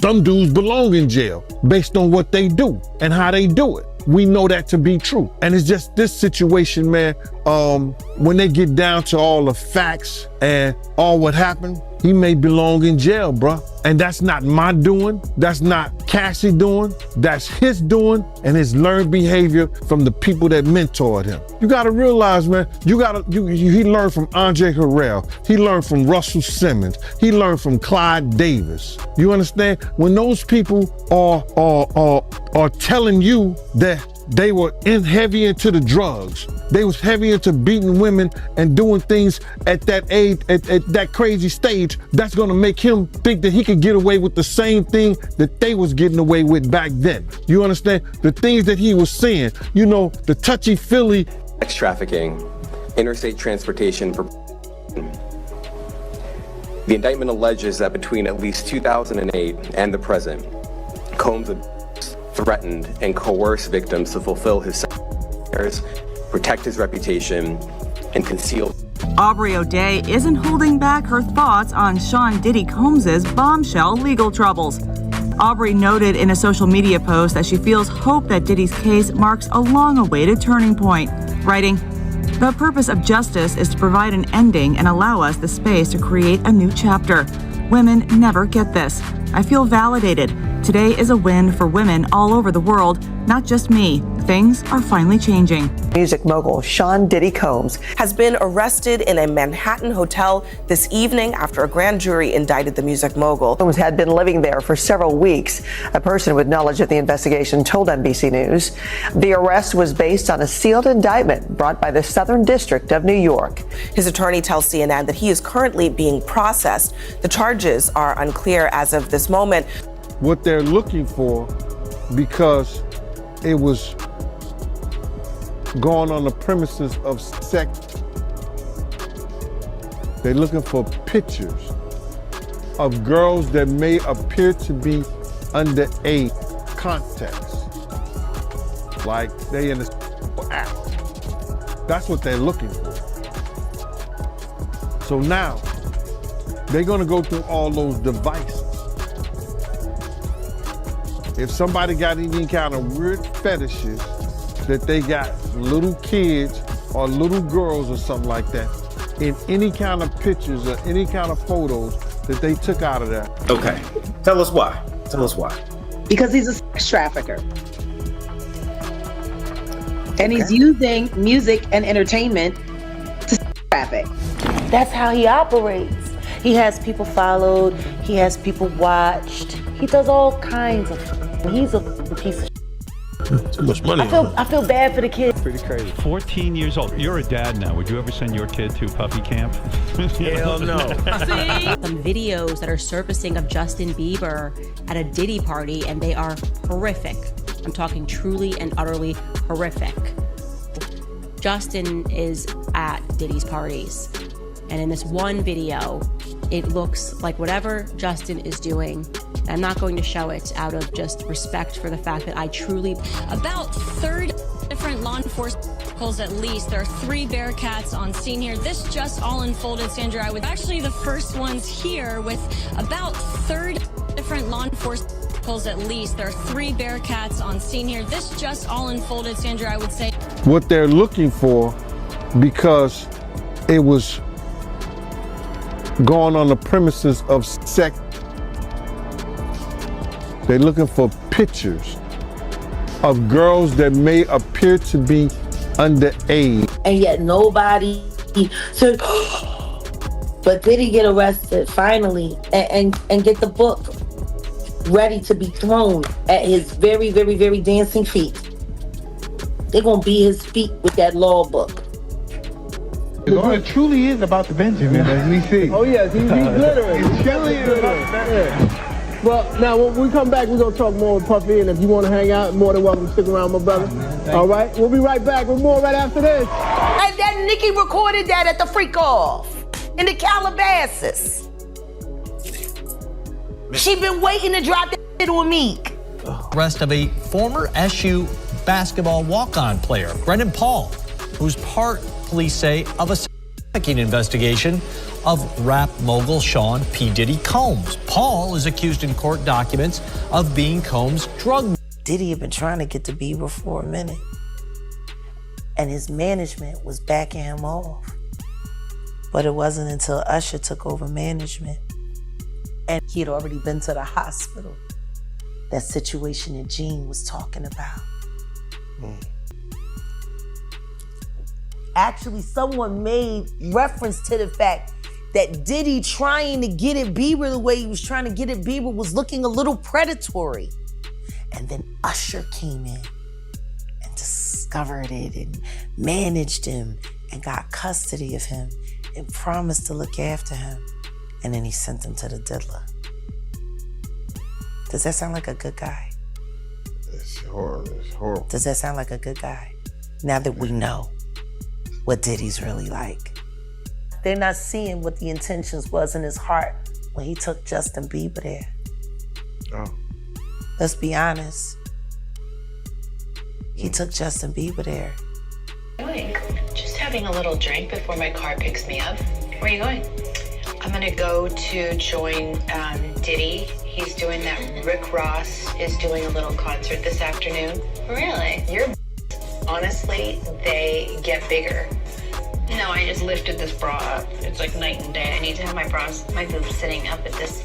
Some dudes belong in jail based on what they do and how they do it. We know that to be true. And it's just this situation, man, when they get down to all the facts and all what happened, he may belong in jail, bruh. And that's not my doing. That's not Cassie doing. That's his doing and his learned behavior from the people that mentored him. You gotta realize, man, he learned from Andre Harrell. He learned from Russell Simmons. He learned from Clyde Davis. You understand? When those people are telling you that they were heavy into the drugs, they was heavy into beating women and doing things at that age, at that crazy stage, that's gonna make him think that he could get away with the same thing that they was getting away with back then. You understand? The things that he was saying, you know, the touchy-feely. Sex trafficking, interstate transportation for. The indictment alleges that between at least 2008 and the present, Combs threatened and coerced victims to fulfill his desires, protect his reputation, and conceal. Aubrey O'Day isn't holding back her thoughts on Sean Diddy Combs' bombshell legal troubles. Aubrey noted in a social media post that she feels hope that Diddy's case marks a long-awaited turning point, writing, "The purpose of justice is to provide an ending and allow us the space to create a new chapter. Women never get this. I feel validated. Today is a win for women all over the world, not just me. Things are finally changing." Music mogul Sean Diddy Combs has been arrested in a Manhattan hotel this evening after a grand jury indicted the music mogul. Combs had been living there for several weeks. A person with knowledge of the investigation told NBC News the arrest was based on a sealed indictment brought by the Southern District of New York. His attorney tells CNN that he is currently being processed. The charges are unclear as of this moment. What they're looking for, because it was going on the premises of sex, they're looking for pictures of girls that may appear to be underage context, like they in a act. That's what they're looking for. So now they're gonna go through all those devices. If somebody got any kind of weird fetishes that they got little kids or little girls or something like that in any kind of pictures or any kind of photos that they took out of that. Okay, tell us why. Tell us why. Because he's a sex trafficker. And he's using music and entertainment to traffic. That's how he operates. He has people followed, he has people watched. He does all kinds of. He's a piece of. Too much money. I feel bad for the kid. Pretty crazy. 14 years old. You're a dad now. Would you ever send your kid to puppy camp? Hell no. Some videos that are surfacing of Justin Bieber at a Diddy party, and they are horrific. I'm talking truly and utterly horrific. Justin is at Diddy's parties, and in this one video, it looks like whatever Justin is doing. I'm not going to show it out of just respect for the fact that I truly... About 30 different law enforcement vehicles at least. There are 3 Bearcats on scene here. This just all unfolded, Sandra. I was actually the first ones here with about 30 different law enforcement vehicles at least. There are 3 Bearcats on scene here. This just all unfolded, Sandra, I would say. What they're looking for, because it was going on the premises of sex, they're looking for pictures of girls that may appear to be underage. And yet nobody said, but did he get arrested finally and get the book ready to be thrown at his very, very, very dancing feet? They're gonna beat his feet with that law book. It truly is about the Benjamin, as we see. Oh yes, he's glittering. It truly is about the Benjamin. Well, now when we come back, we're going to talk more with Puffy, and if you want to hang out, more than welcome to stick around, my brother. All right? We'll be right back with more right after this. And then Nicki recorded that at the Freak Off in the Calabasas. She been waiting to drop that shit on Meek. Arrest of a former SU basketball walk-on player, Brendan Paul, who's part, police say, of a trafficking investigation of rap mogul Sean P. Diddy Combs. Paul is accused in court documents of being Combs' drug. Diddy had been trying to get to Bieber for a minute, and his management was backing him off. But it wasn't until Usher took over management, and he had already been to the hospital, that situation that Gene was talking about. Actually, someone made reference to the fact that Diddy trying to get at Bieber the way he was trying to get at Bieber was looking a little predatory. And then Usher came in and discovered it and managed him and got custody of him and promised to look after him. And then he sent him to the diddler. Does that sound like a good guy? It's horrible. It's horrible. Does that sound like a good guy? Now that we know what Diddy's really like. They're not seeing what the intentions was in his heart when he took Justin Bieber there. Oh. Let's be honest. He took Justin Bieber there. Going? Just having a little drink before my car picks me up. Where are you going? I'm gonna go to join Diddy. He's doing that. Rick Ross is doing a little concert this afternoon. Really? Honestly, they get bigger. No, I just lifted this bra up. It's like night and day. I need to have my boobs sitting up at this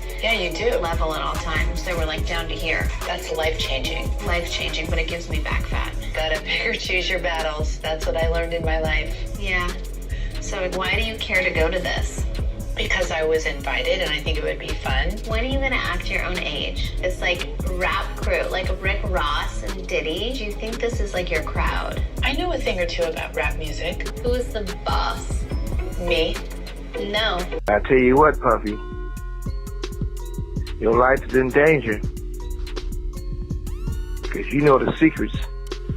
level at all times. They were like down to here. That's life-changing. Life-changing, but it gives me back fat. Gotta pick or choose your battles. That's what I learned in my life. Yeah. So why do you care to go to this? Because I was invited and I think it would be fun. When are you gonna act your own age? It's like rap crew, like Rick Ross and Diddy. Do you think this is like your crowd? I know a thing or two about rap music. Who is the boss? Me? No. I tell you what, Puffy. Your life is in danger. Because you know the secrets.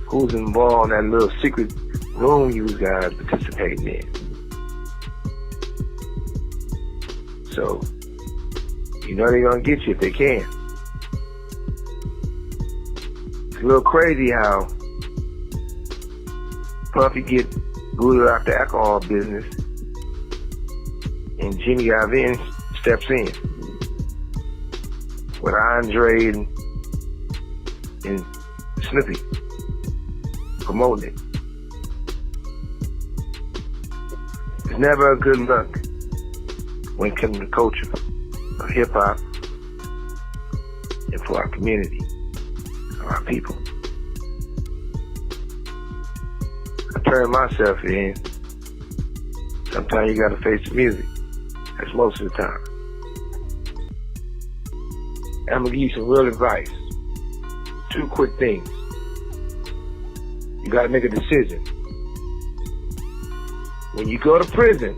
Who's involved in that little secret room you guys participating in. So, you know they're gonna get you if they can. It's a little crazy how Puffy get booted out the alcohol business and Jimmy Iovine steps in with Andre and Snoopy promoting it. It's never a good look when it comes to culture of hip-hop and for our community, our people. I turn myself in. Sometimes you gotta face the music. That's most of the time. And I'm gonna give you some real advice. 2 quick things. You gotta make a decision. When you go to prison,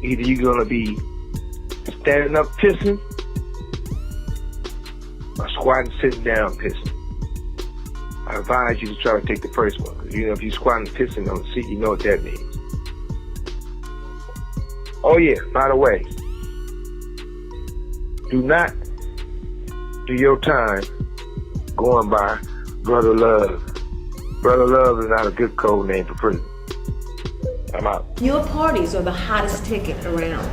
either you're gonna be standing up pissing or squatting, sitting down pissing. I advise you to try to take the first one, because you know if you're squatting, pissing on the seat, you know what that means. Oh yeah, by the way, do not do your time going by Brother Love. Brother Love is not a good code name for prison. I'm out. Your parties are the hottest ticket around.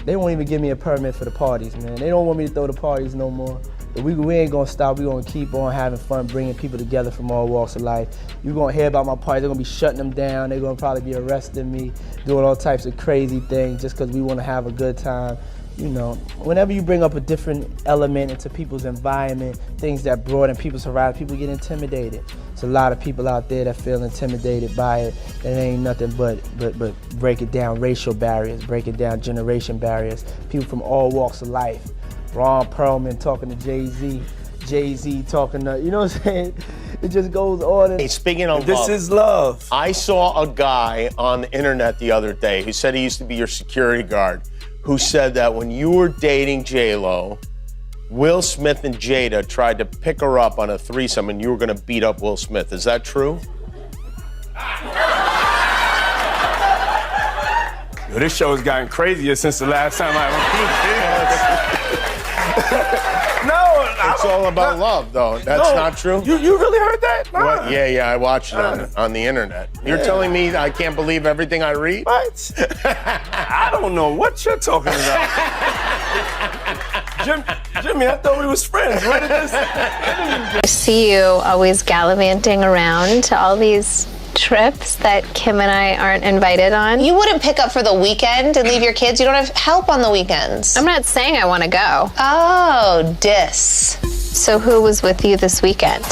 They won't even give me a permit for the parties, man. They don't want me to throw the parties no more. But we ain't gonna stop. We gonna keep on having fun, bringing people together from all walks of life. You're gonna hear about my parties. They're gonna be shutting them down. They're gonna probably be arresting me, doing all types of crazy things just because we wanna have a good time. You know, whenever you bring up a different element into people's environment, things that broaden people's horizon, people get intimidated. There's a lot of people out there that feel intimidated by it. It ain't nothing but break it down racial barriers, break it down generation barriers. People from all walks of life. Ron Perlman talking to Jay-Z, Jay-Z talking to, you know what I'm saying? It just goes on. Hey, speaking of this love, is love. I saw a guy on the internet the other day who said he used to be your security guard, who said that when you were dating J-Lo, Will Smith and Jada tried to pick her up on a threesome and you were gonna beat up Will Smith. Is that true? Yo, this show has gotten crazier since the last time I No, It's all about love, though. That's not true? You really heard that? Nah. What? Yeah, I watched it on the internet. You're telling me I can't believe everything I read? What? I don't know what you're talking about. Jimmy, I thought we was friends. Where did this? I see you always gallivanting around to all these trips that Kim and I aren't invited on. You wouldn't pick up for the weekend and leave your kids? You don't have help on the weekends. I'm not saying I want to go. Oh, So who was with you this weekend?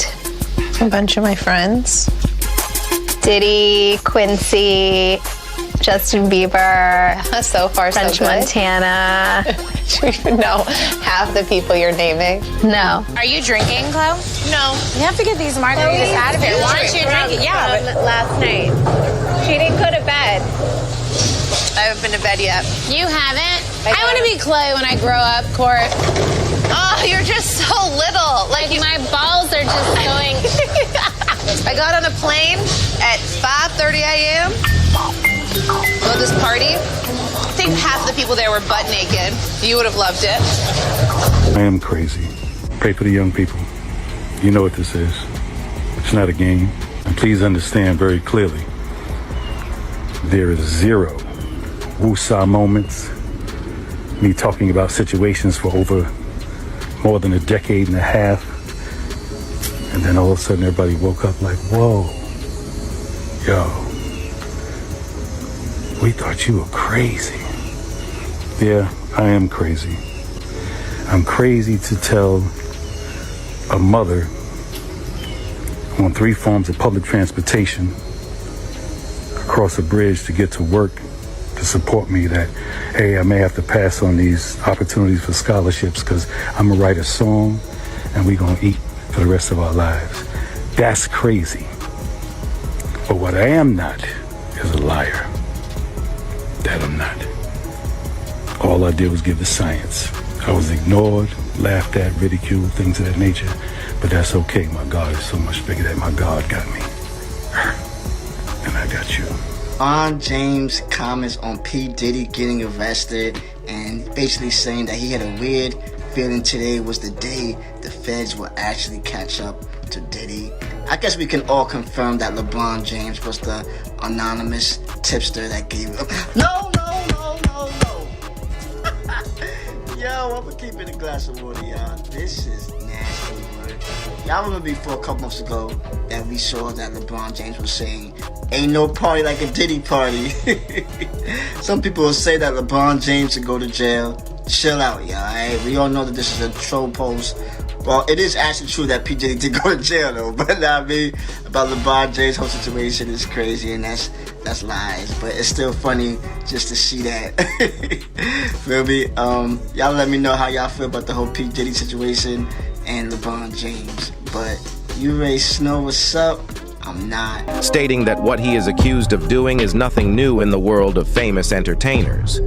A bunch of my friends. Diddy, Quincy, Justin Bieber, so far French so good. Montana. Do you even know half the people you're naming? No. Are you drinking, Chloe? No. You have to get these margaritas out of here. Why aren't you drinking? Yeah, but last night. She didn't go to bed. I haven't been to bed yet. you haven't. I want to be Chloe when I grow up, Court. Oh, you're just so little. Like my balls are just going. I got on a plane at 5:30 a.m. Go to this party. I think half the people there were butt naked. You would have loved it. I am crazy. Pray for the young people. You know what this is. It's not a game. And please understand very clearly, there is zero woosah moments, me talking about situations for over more than a decade and a half, and then all of a sudden everybody woke up like, whoa, yo, we thought you were crazy. Yeah, I am crazy. I'm crazy to tell a mother on 3 forms of public transportation across a bridge to get to work to support me that, hey, I may have to pass on these opportunities for scholarships because I'm gonna write a song and we're gonna eat for the rest of our lives. That's crazy. But what I am not is a liar. That I'm not. All I did was give the science. I was ignored, laughed at, ridiculed, things of that nature. But that's okay. My God is so much bigger that my God got me. And I got you. LeBron James comments on P. Diddy getting arrested and basically saying that he had a weird feeling today was the day the feds will actually catch up to Diddy. I guess we can all confirm that LeBron James was the anonymous tipster that gave him. No. Yo, I'm gonna keep it a glass of water, y'all. This is nasty word. Y'all remember before a couple months ago that we saw that LeBron James was saying, ain't no party like a Diddy party. Some people will say that LeBron James should go to jail. Chill out, y'all, alright? We all know that this is a troll post. Well, it is actually true that P. Diddy did go to jail, though. But I mean, about LeBron James' whole situation is crazy, and that's lies. But it's still funny just to see that. Feel me? Y'all let me know how y'all feel about the whole P. Diddy situation and LeBron James. But you Ray Snow, what's up? I'm not. Stating that what he is accused of doing is nothing new in the world of famous entertainers.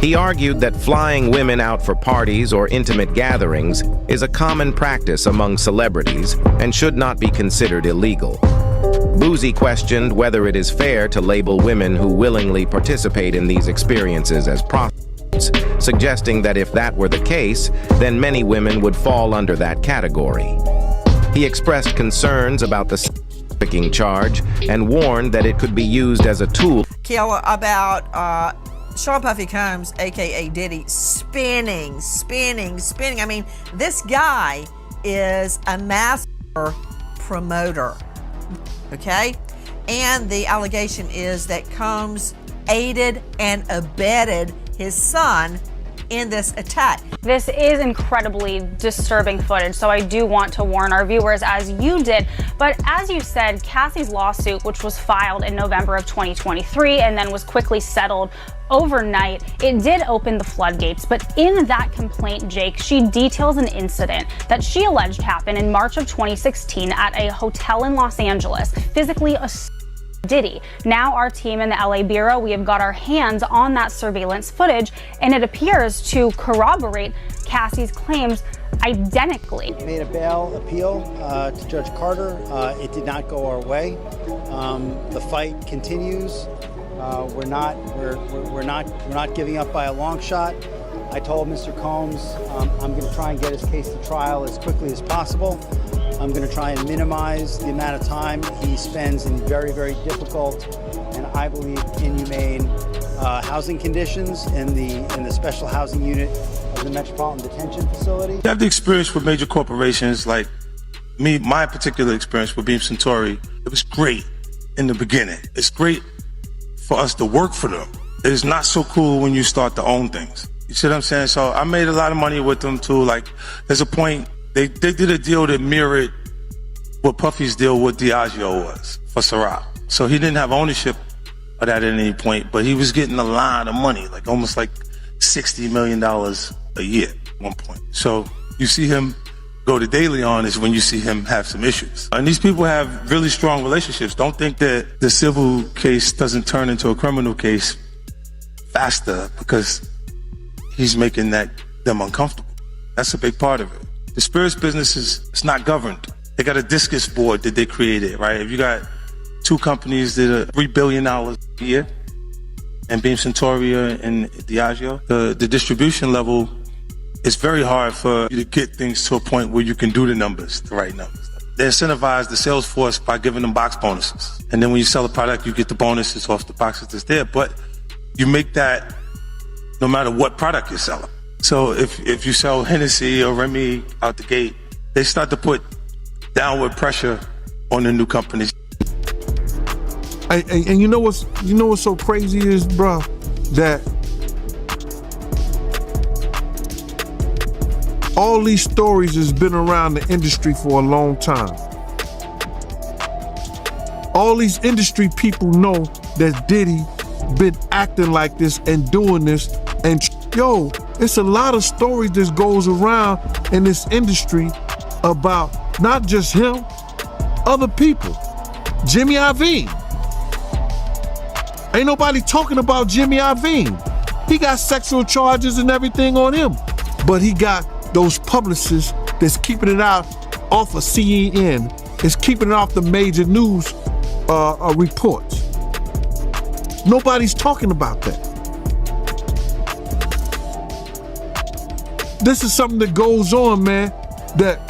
He argued that flying women out for parties or intimate gatherings is a common practice among celebrities and should not be considered illegal. Boozy questioned whether it is fair to label women who willingly participate in these experiences as prostitutes, suggesting that if that were the case, then many women would fall under that category. He expressed concerns about the trafficking charge and warned that it could be used as a tool. Kiala, about Sean Puffy Combs, aka Diddy, spinning. I mean, this guy is a master promoter, okay? And the allegation is that Combs aided and abetted his son in this attack. This is incredibly disturbing footage, so I do want to warn our viewers, as you did. But as you said, Cassie's lawsuit, which was filed in November of 2023 and then was quickly settled overnight, it did open the floodgates. But in that complaint, Jake, she details an incident that she alleged happened in March of 2016 at a hotel in Los Angeles, physically assaulting Diddy. Now our team in the LA Bureau, we have got our hands on that surveillance footage, and it appears to corroborate Cassie's claims identically. We made a bail appeal to Judge Carter. It did not go our way. The fight continues. We're not giving up by a long shot. I told Mr. Combs I'm going to try and get his case to trial as quickly as possible. I'm going to try and minimize the amount of time he spends in very, very difficult and I believe inhumane housing conditions in the special housing unit of the Metropolitan Detention Facility. You have the experience with major corporations like me, my particular experience with Beam Suntory. It was great in the beginning. It's great for us to work for them. It's not so cool when you start to own things. You see what I'm saying? So I made a lot of money with them too. Like, there's a point, they did a deal that mirrored what Puffy's deal with Diageo was for Ciroc. So he didn't have ownership of that at any point, but he was getting a lot of money, like almost like $60 million a year at one point. So you see him go to De Leon is when you see him have some issues. And these people have really strong relationships. Don't think that the civil case doesn't turn into a criminal case faster because he's making them uncomfortable. That's a big part of it. The spirits business it's not governed. They got a discus board that they created, right? If you got two companies that are $3 billion a year, and Beam Suntory and Diageo, the distribution level, it's very hard for you to get things to a point where you can do the numbers, the right numbers. They incentivize the sales force by giving them box bonuses. And then when you sell a product, you get the bonuses off the boxes that's there. But you make that no matter what product you're selling. So if you sell Hennessy or Remy out the gate, they start to put downward pressure on the new companies. And you know what's so crazy is, bro, that all these stories has been around the industry for a long time. All these industry people know that Diddy been acting like this and doing this, and yo, it's a lot of stories that goes around in this industry about not just him, other people. Jimmy Iovine. Ain't nobody talking about Jimmy Iovine. He got sexual charges and everything on him, but he got those publicists that's keeping it out off of CNN. It's keeping it off the major news reports. Nobody's talking about that. This is something that goes on, man, that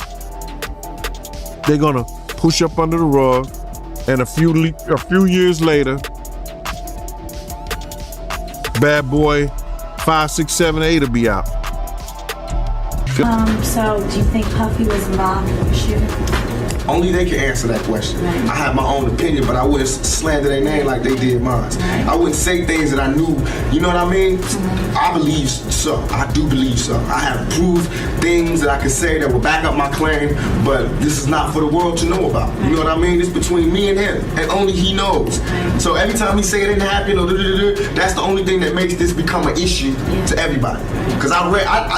they're gonna push up under the rug, and a few years later, Bad Boy 5, 6, 7, 8 will be out. So do you think Puffy was involved in the shooting? Only they can answer that question. Right. I have my own opinion, but I wouldn't slander their name like they did mine. Right. I wouldn't say things that I knew, you know what I mean? Mm-hmm. I believe so. I do believe so. I have proved things that I can say that will back up my claim, but this is not for the world to know about. Right. You know what I mean? It's between me and him, and only he knows. Right. So every time he say it didn't happen, or that's the only thing that makes this become an issue to everybody. Because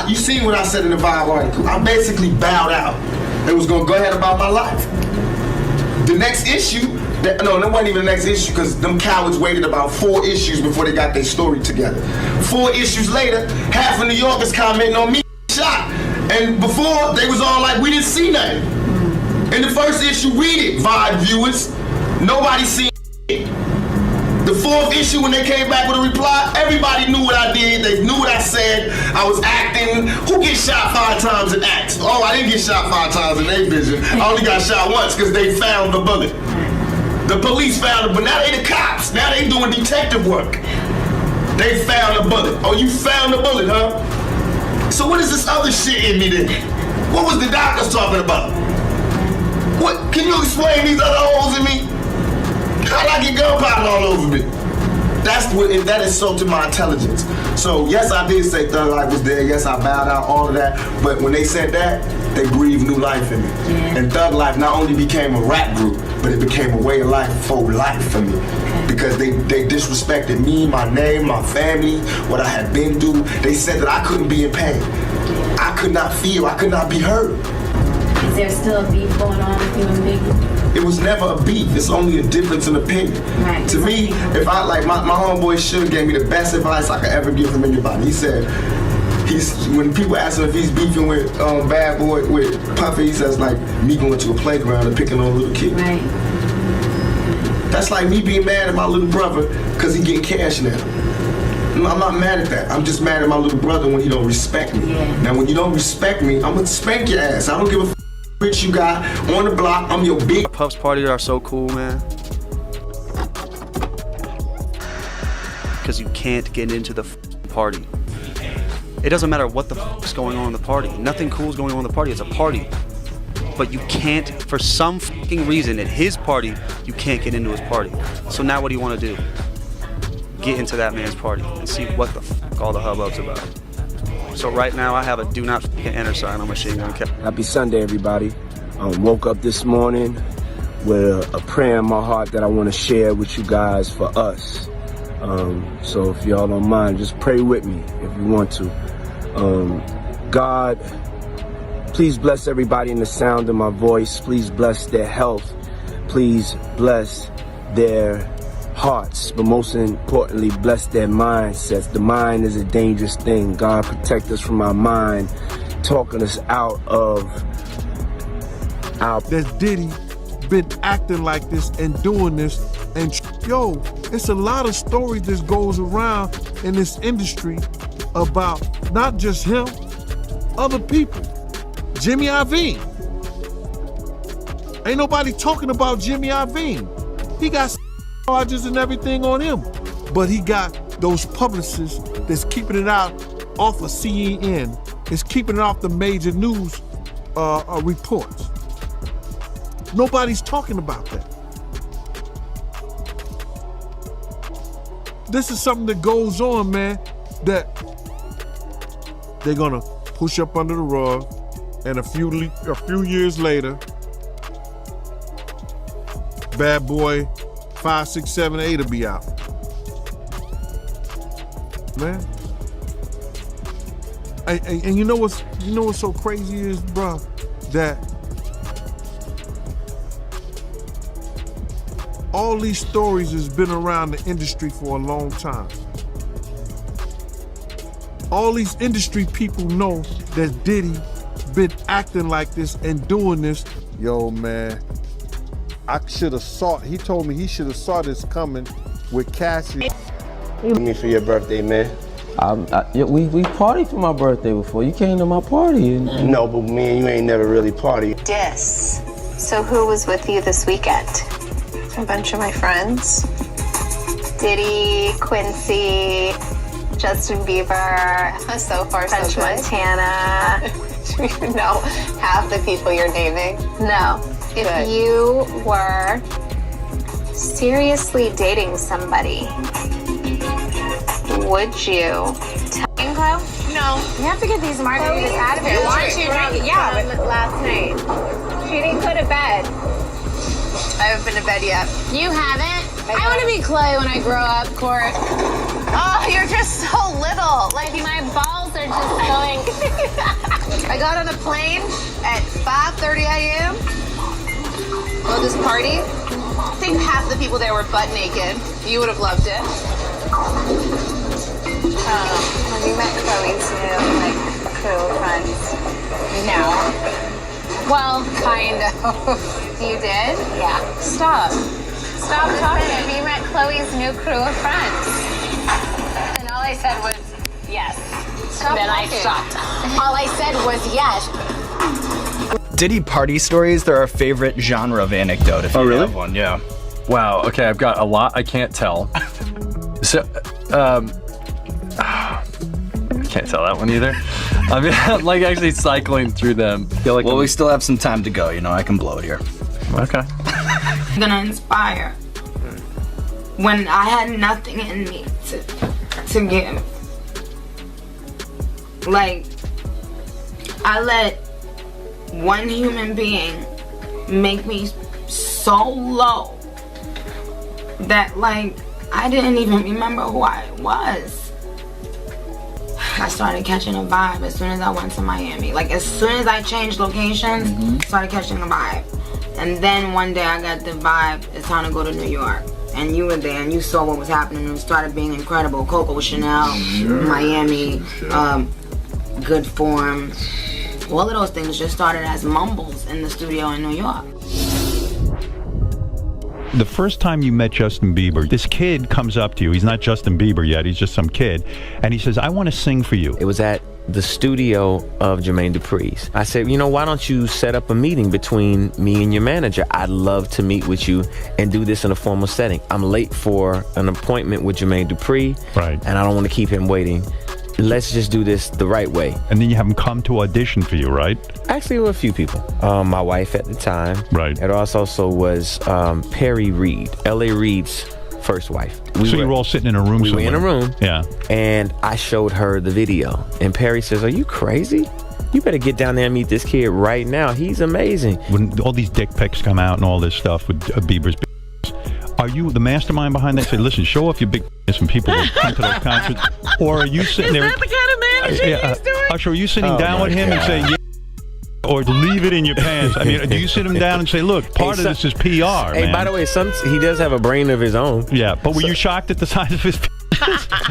you seen what I said in the Vibe article. I basically bowed out. It was gonna go ahead about my life. The next issue, that wasn't even the next issue because them cowards waited about 4 issues before they got their story together. 4 issues later, half of New York is commenting on me shot. And before, they was all like, we didn't see nothing. In the first issue, read it, Vibe viewers. Nobody seen it. The 4th issue, when they came back with a reply, everybody knew what I did. They knew what I said. I was acting. Who gets shot 5 times in acts? Oh, I didn't get shot 5 times in their vision. I only got shot once because they found the bullet. The police found it, but now they the cops. Now they doing detective work. They found the bullet. Oh, you found the bullet, huh? So what is this other shit in me then? What was the doctors talking about? What? Can you explain these other holes in me? How'd I get gunpowder all over me? That insulted my intelligence. So yes, I did say Thug Life was there. Yes, I bowed out, all of that. But when they said that, they breathed new life in me. Yeah. And Thug Life not only became a rap group, but it became a way of life for life for me. Because they disrespected me, my name, my family, what I had been through. They said that I couldn't be in pain. I could not feel, I could not be heard. Is there still a beef going on with you and Biggie? It was never a beef. It's only a difference in opinion. Right. To me, if I like my homeboy Suge gave me the best advice I could ever give from anybody. He said when people ask him if he's beefing with Bad Boy with Puffy, he says like me going to a playground and picking on a little kid. Right. That's like me being mad at my little brother because he getting cash now. I'm not mad at that. I'm just mad at my little brother when he don't respect me. Now, when you don't respect me, I'm gonna spank your ass. I don't give a bitch you got on the block. I'm your big. Puff's parties are so cool, man. Because you can't get into the party. It doesn't matter what the is going on in the party. Nothing cool is going on in the party. It's a party. But you can't, for some fucking reason, at his party, you can't get into his party. So now what do you want to do? Get into that man's party and see what the fuck all the hubbub's about. So right now I have a do not fucking enter sign on Machine Gun Kelly. Happy Sunday, everybody. Woke up this morning with a prayer in my heart that I want to share with you guys for us. So if y'all don't mind, just pray with me if you want to. God, please bless everybody in the sound of my voice. Please bless their health. Please bless their hearts, but most importantly, bless their mindsets. The mind is a dangerous thing. God, protect us from our mind, talking us out of our... That Diddy been acting like this and doing this, and yo, it's a lot of stories that goes around in this industry about not just him, other people. Jimmy Iovine. Ain't nobody talking about Jimmy Iovine. He got charges and everything on him, but he got those publicists that's keeping it out off of CNN. It's keeping it off the major news reports. Nobody's talking about that. This is something that goes on, man, that they're gonna push up under the rug, and a few years later, Bad Boy 5, 6, 7, 8 will be out. Man. And you know what's so crazy is, bro, that all these stories has been around the industry for a long time. All these industry people know that Diddy been acting like this and doing this. Yo, man, he told me he should have saw this coming with Cassie. Me for your birthday, man. We partied for my birthday before. You came to my party. No, but me and you ain't never really partied. Yes. So who was with you this weekend? A bunch of my friends. Diddy, Quincy, Justin Bieber, so far French so good. Montana. Do you know half the people you're naming? No. If you were seriously dating somebody, would you tell? No. You have to get these margaritas out of here. Why aren't you drinking? Yeah, but last night. She didn't go to bed. I haven't been to bed yet. You haven't? I want to be Clay when I grow up, Court. Oh, you're just so little. Like, my balls are just going. I got on a plane at 5:30 a.m. Go to this party. I think half the people there were butt naked. You would have loved it. Have you met Chloe's new, crew of friends? No. Well, kind of. You did? Yeah. Stop talking. Have you met Chloe's new crew of friends? And all I said was yes. Stop and then talking. I stopped. All I said was yes. Diddy party stories, they're our favorite genre of anecdote, if you have one, yeah. Wow, okay, I've got a lot I can't tell. So, I can't tell that one either. I mean, I'm like actually cycling through them. Well, we still have some time to go, I can blow it here. Okay. I'm gonna inspire when I had nothing in me to give. Like, I let one human being make me so low that I didn't even remember who I was. I started catching a vibe as soon as I went to Miami. As soon as I changed locations, started catching a vibe. And then one day I got the vibe, it's time to go to New York. And you were there and you saw what was happening and it started being incredible. Coco Chanel, Miami, Good Form. All of those things just started as mumbles in the studio in New York. The first time you met Justin Bieber, this kid comes up to you. He's not Justin Bieber yet. He's just some kid. And he says, I want to sing for you. It was at the studio of Jermaine Dupri's. I said, you know, why don't you set up a meeting between me and your manager? I'd love to meet with you and do this in a formal setting. I'm late for an appointment with Jermaine Dupri, right? And I don't want to keep him waiting. Let's just do this the right way. And then you have him come to audition for you, right? Actually, with a few people. My wife at the time. Right. It also was Perry Reed, L.A. Reid's first wife. You were all sitting in a room We somewhere. were in a room. Yeah. And I showed her the video. And Perry says, are you crazy? You better get down there and meet this kid right now. He's amazing. When all these dick pics come out and all this stuff with Bieber's, are you the mastermind behind that? Say, listen, show off your big and people will come to those concerts. Or are you sitting there? Is that the kind of manager he's doing? Usher, are you sitting down with him and saying, yeah, or leave it in your pants? I mean, do you sit him down and say, look, part of this is PR, man? By the way, he does have a brain of his own. Yeah, but were you shocked at the size of his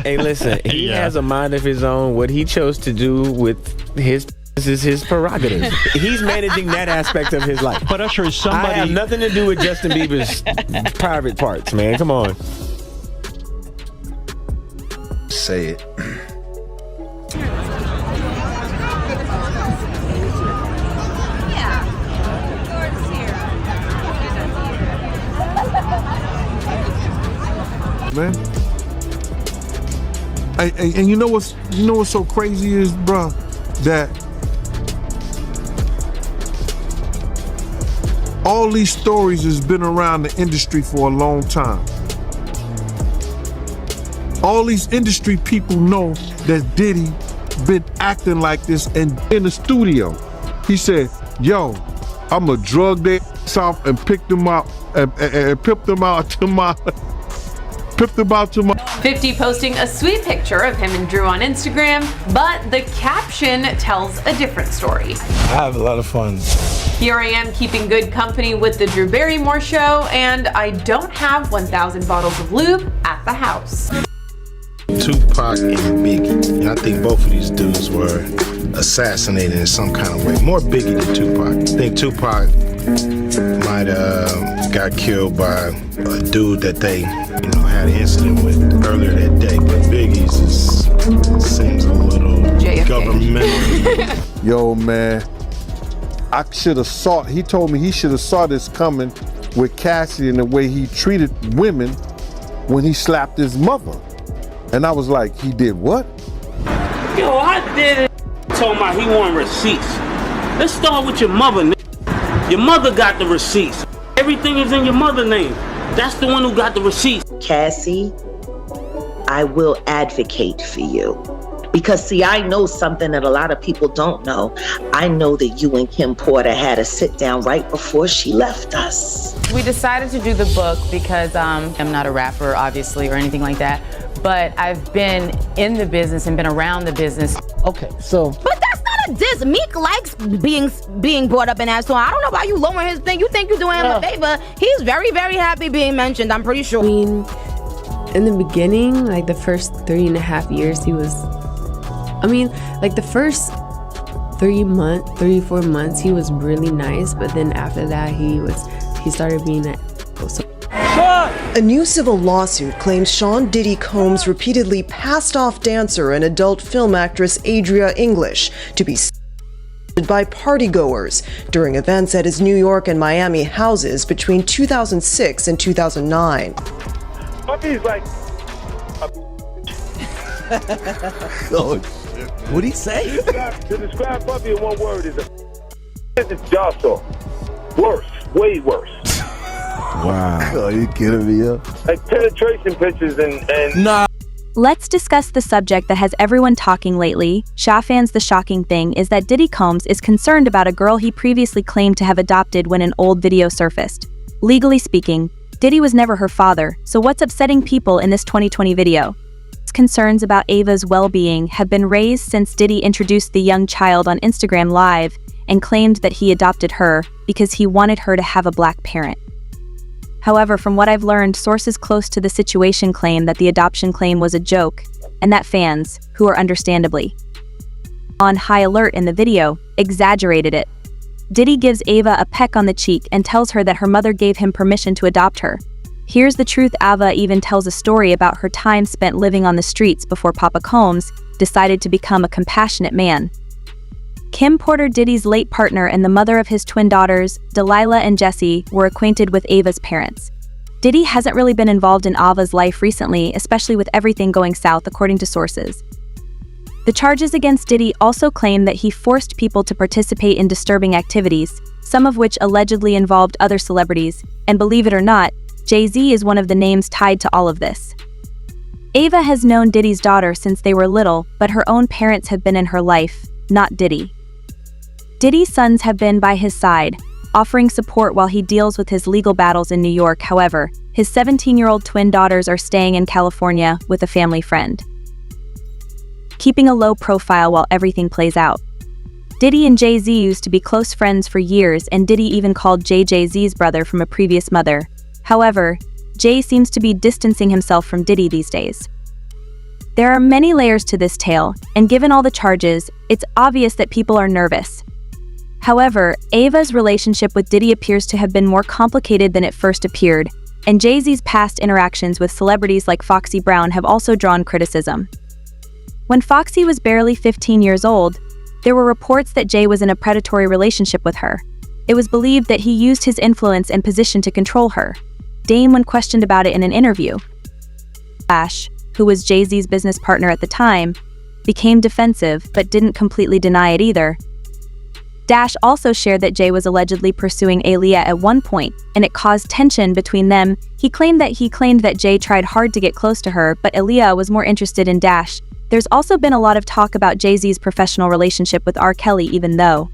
Hey, listen, he has a mind of his own. What he chose to do with his is his prerogative. He's managing that aspect of his life. But Usher, is somebody... I have nothing to do with Justin Bieber's private parts, man. Come on. Say it. Man. And you know what's so crazy is, bro, that all these stories has been around the industry for a long time. All these industry people know that Diddy been acting like this and in the studio. He said, yo, I'ma drug their ass off and pick them out and pip them out to my 50 posting a sweet picture of him and Drew on Instagram, but the caption tells a different story. I have a lot of fun. Here I am keeping good company with the Drew Barrymore show, and I don't have 1,000 bottles of lube at the house. Tupac and Biggie. And I think both of these dudes were assassinated in some kind of way. More Biggie than Tupac. I think Tupac might have got killed by a dude that they, had an incident with earlier that day. But Biggie's seems a little governmental. Yo, man, I should have saw. He told me he should have saw this coming with Cassie and the way he treated women when he slapped his mother. And I was like, he did what? Yo, I did it. Told my he want receipts. Let's start with your mother, nigga. Your mother got the receipts. Everything is in your mother's name. That's the one who got the receipts. Cassie, I will advocate for you. Because see, I know something that a lot of people don't know. I know that you and Kim Porter had a sit down right before she left us. We decided to do the book because I'm not a rapper, obviously, or anything like that. But I've been in the business and been around the business. Okay, so. But that's not a diss. Meek likes being brought up in that song. I don't know why you lowering his thing. You think you're doing him a favor. He's very, very happy being mentioned, I'm pretty sure. I mean, in the beginning, like the first 3.5 years, he was, like the first 3, 4 months, he was really nice. But then after that, he started being an A new civil lawsuit claims Sean Diddy Combs repeatedly passed off dancer and adult film actress Adria English to be by partygoers during events at his New York and Miami houses between 2006 and 2009. Puppy's like Oh, what'd he say? To describe Puppy in one word is it's jostle. Worse, way worse. Wow. Oh, you kidding me up? Like penetration pictures and Nah. Let's discuss the subject that has everyone talking lately. Sha fans, the shocking thing is that Diddy Combs is concerned about a girl he previously claimed to have adopted when an old video surfaced. Legally speaking, Diddy was never her father, so what's upsetting people in this 2020 video? Concerns about Ava's well-being have been raised since Diddy introduced the young child on Instagram Live and claimed that he adopted her because he wanted her to have a black parent. However, from what I've learned, sources close to the situation claim that the adoption claim was a joke, and that fans, who are understandably on high alert in the video, exaggerated it. Diddy gives Ava a peck on the cheek and tells her that her mother gave him permission to adopt her. Here's the truth: Ava even tells a story about her time spent living on the streets before Papa Combs decided to become a compassionate man. Kim Porter, Diddy's late partner and the mother of his twin daughters, Delilah and Jessie, were acquainted with Ava's parents. Diddy hasn't really been involved in Ava's life recently, especially with everything going south, according to sources. The charges against Diddy also claim that he forced people to participate in disturbing activities, some of which allegedly involved other celebrities, and believe it or not, Jay-Z is one of the names tied to all of this. Ava has known Diddy's daughter since they were little, but her own parents have been in her life, not Diddy. Diddy's sons have been by his side, offering support while he deals with his legal battles in New York. However, his 17-year-old twin daughters are staying in California with a family friend, keeping a low profile while everything plays out. Diddy and Jay-Z used to be close friends for years, and Diddy even called Jay-Z's brother from a previous mother. However, Jay seems to be distancing himself from Diddy these days. There are many layers to this tale, and given all the charges, it's obvious that people are nervous. However, Ava's relationship with Diddy appears to have been more complicated than it first appeared, and Jay-Z's past interactions with celebrities like Foxy Brown have also drawn criticism. When Foxy was barely 15 years old, there were reports that Jay was in a predatory relationship with her. It was believed that he used his influence and position to control her. Dame, when questioned about it in an interview, Dash, who was Jay-Z's business partner at the time, became defensive but didn't completely deny it either. Dash also shared that Jay was allegedly pursuing Aaliyah at one point, and it caused tension between them. He claimed that Jay tried hard to get close to her, but Aaliyah was more interested in Dash. There's also been a lot of talk about Jay-Z's professional relationship with R. Kelly, even though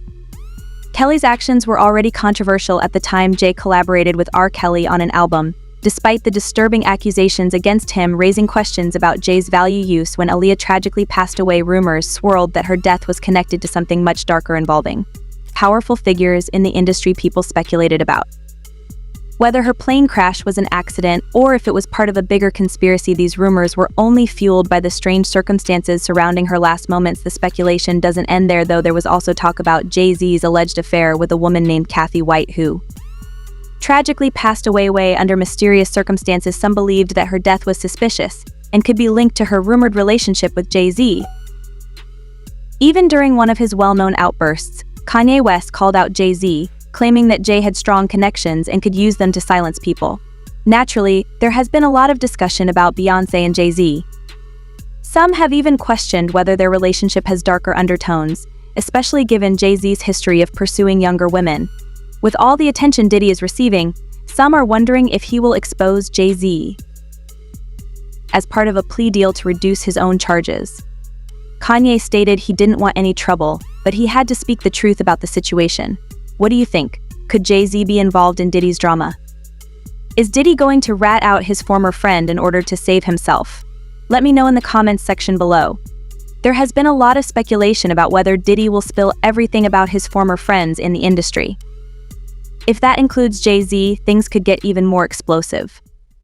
Kelly's actions were already controversial at the time Jay collaborated with R. Kelly on an album, despite the disturbing accusations against him raising questions about Jay's value use. When Aaliyah tragically passed away, rumors swirled that her death was connected to something much darker involving powerful figures in the industry. People speculated about whether her plane crash was an accident or if it was part of a bigger conspiracy. These rumors were only fueled by the strange circumstances surrounding her last moments. The speculation doesn't end there, though. There was also talk about Jay-Z's alleged affair with a woman named Kathy White, who tragically passed away under mysterious circumstances. Some believed that her death was suspicious and could be linked to her rumored relationship with Jay-Z. Even during one of his well-known outbursts, Kanye West called out Jay-Z, claiming that Jay had strong connections and could use them to silence people. Naturally, there has been a lot of discussion about Beyoncé and Jay-Z. Some have even questioned whether their relationship has darker undertones, especially given Jay-Z's history of pursuing younger women. With all the attention Diddy is receiving, some are wondering if he will expose Jay-Z as part of a plea deal to reduce his own charges. Kanye stated he didn't want any trouble, but he had to speak the truth about the situation. What do you think? Could Jay-Z be involved in Diddy's drama? Is Diddy going to rat out his former friend in order to save himself? Let me know in the comments section below. There has been a lot of speculation about whether Diddy will spill everything about his former friends in the industry. If that includes Jay-Z, things could get even more explosive.